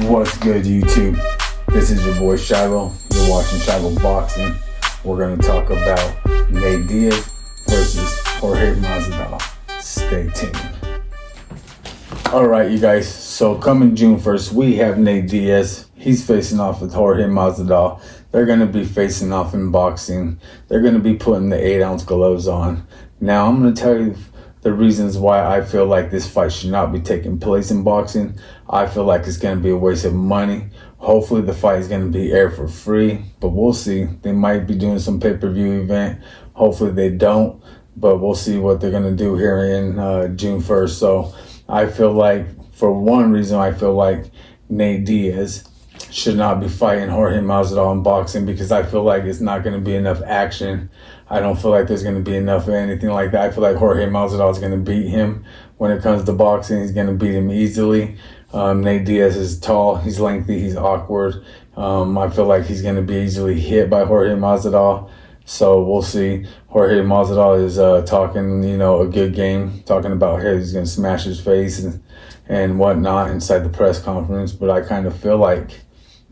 What's good, YouTube? This is your boy Shiloh. You're watching Shiloh Boxing. We're going to talk about Nate Diaz versus Jorge Masvidal. Stay tuned. Alright, you guys. So coming June 1st, we have Nate Diaz. He's facing off with Jorge Masvidal. They're going to be facing off in boxing. They're going to be putting the 8-ounce gloves on. Now, I'm going to tell you the reasons why I feel like this fight should not be taking place in boxing. I feel like it's going to be a waste of money. Hopefully the fight is going to be aired for free, but we'll see. They might be doing some pay-per-view event. Hopefully they don't, but we'll see what they're going to do here in June 1st. So I feel like, for one reason, I feel like Nate Diaz should not be fighting Jorge Masvidal in boxing because I feel like it's not going to be enough action. I don't feel like there's going to be enough of anything like that. I feel like Jorge Masvidal is going to beat him when it comes to boxing. He's going to beat him easily. Nate Diaz is tall, he's lengthy, he's awkward. I feel like he's going to be easily hit by Jorge Masvidal. So we'll see. Jorge Masvidal is talking, a good game, talking about how he's going to smash his face and whatnot inside the press conference. But I kind of feel like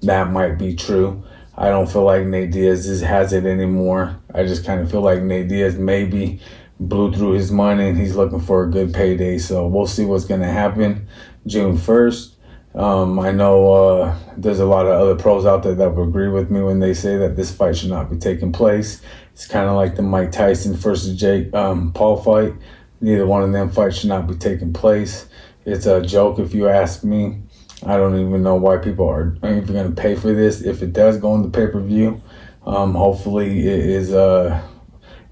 that might be true. I don't feel like Nate Diaz has it anymore. I just kind of feel like Nate Diaz maybe blew through his money and he's looking for a good payday. So we'll see what's going to happen June 1st. I know there's a lot of other pros out there that will agree with me when they say that this fight should not be taking place. It's kind of like the Mike Tyson versus Jake Paul fight. Neither one of them fights should not be taking place. It's a joke if you ask me. I don't even know why people are even going to pay for this. If it does go on the pay-per-view, hopefully it is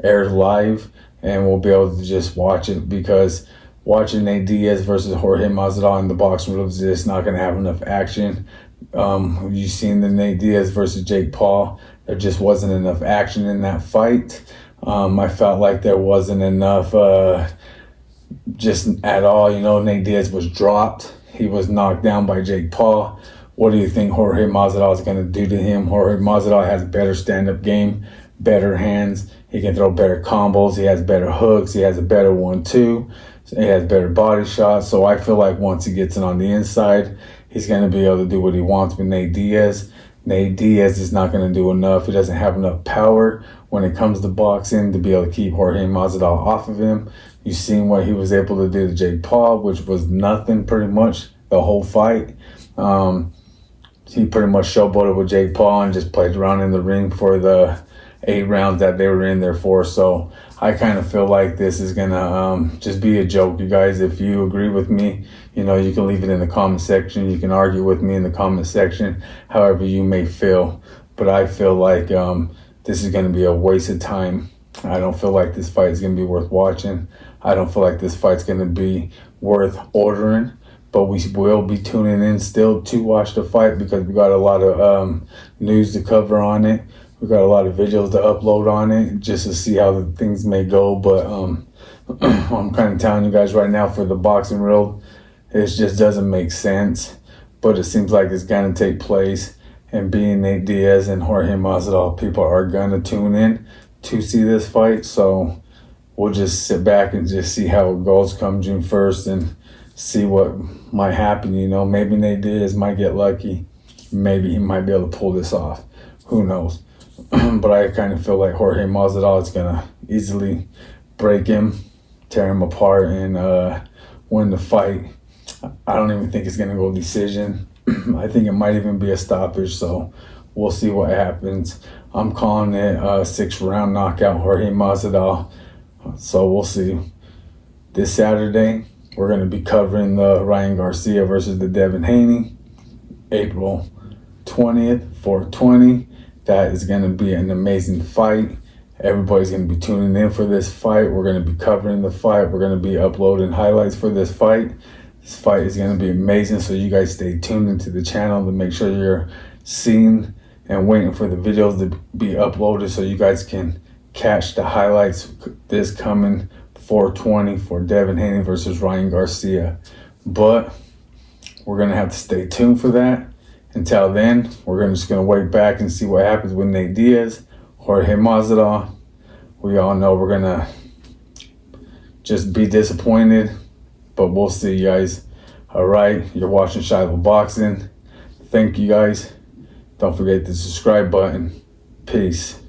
aired live and we'll be able to just watch it, because watching Nate Diaz versus Jorge Masvidal in the boxing room is just not going to have enough action. You've seen the Nate Diaz versus Jake Paul. There just wasn't enough action in that fight. I felt like there wasn't enough just at all. Nate Diaz was dropped. He was knocked down by Jake Paul. What do you think Jorge Masvidal is going to do to him? Jorge Masvidal has better stand-up game, better hands. He can throw better combos. He has better hooks. He has a better 1-2. He has better body shots. So I feel like once he gets it on the inside, he's going to be able to do what he wants with Nate Diaz. Nate Diaz is not going to do enough. He doesn't have enough power when it comes to boxing to be able to keep Jorge Masvidal off of him. You've seen what he was able to do to Jake Paul, which was nothing pretty much the whole fight. He pretty much showboated with Jake Paul and just played around in the ring for the 8 rounds that they were in there for. So I kind of feel like this is going to just be a joke, you guys. If you agree with me, you can leave it in the comment section. You can argue with me in the comment section, however you may feel. But I feel like this is going to be a waste of time. I don't feel like this fight is going to be worth watching. I don't feel like this fight's going to be worth ordering. But we will be tuning in still to watch the fight because we got a lot of news to cover on it. We got a lot of videos to upload on it just to see how the things may go. But I'm kind of telling you guys right now, for the boxing world, it just doesn't make sense. But it seems like it's going to take place. And being Nate Diaz and Jorge Masvidal, people are going to tune in to see this fight. So we'll just sit back and just see how it goes come June 1st and see what might happen. Maybe Nate Diaz might get lucky. Maybe he might be able to pull this off. Who knows? But I kind of feel like Jorge Masvidal is going to easily break him, tear him apart, and win the fight. I don't even think it's going to go decision. I think it might even be a stoppage, so we'll see what happens. I'm calling it a 6-round knockout, Jorge Masvidal. So we'll see. This Saturday, we're going to be covering the Ryan Garcia versus the Devin Haney, April 20th, 420. That is going to be an amazing fight. Everybody's going to be tuning in for this fight. We're going to be covering the fight. We're going to be uploading highlights for this fight. This fight is going to be amazing, so you guys stay tuned into the channel to make sure you're seeing and waiting for the videos to be uploaded so you guys can catch the highlights this coming 420 for Devin Haney versus Ryan Garcia. But we're going to have to stay tuned for that. Until then, we're just going to wait back and see what happens with Nate Diaz, Jorge Masvidal. We all know we're going to just be disappointed, but we'll see, guys. All right, you're watching Shiloh Boxing. Thank you guys. Don't forget the subscribe button. Peace.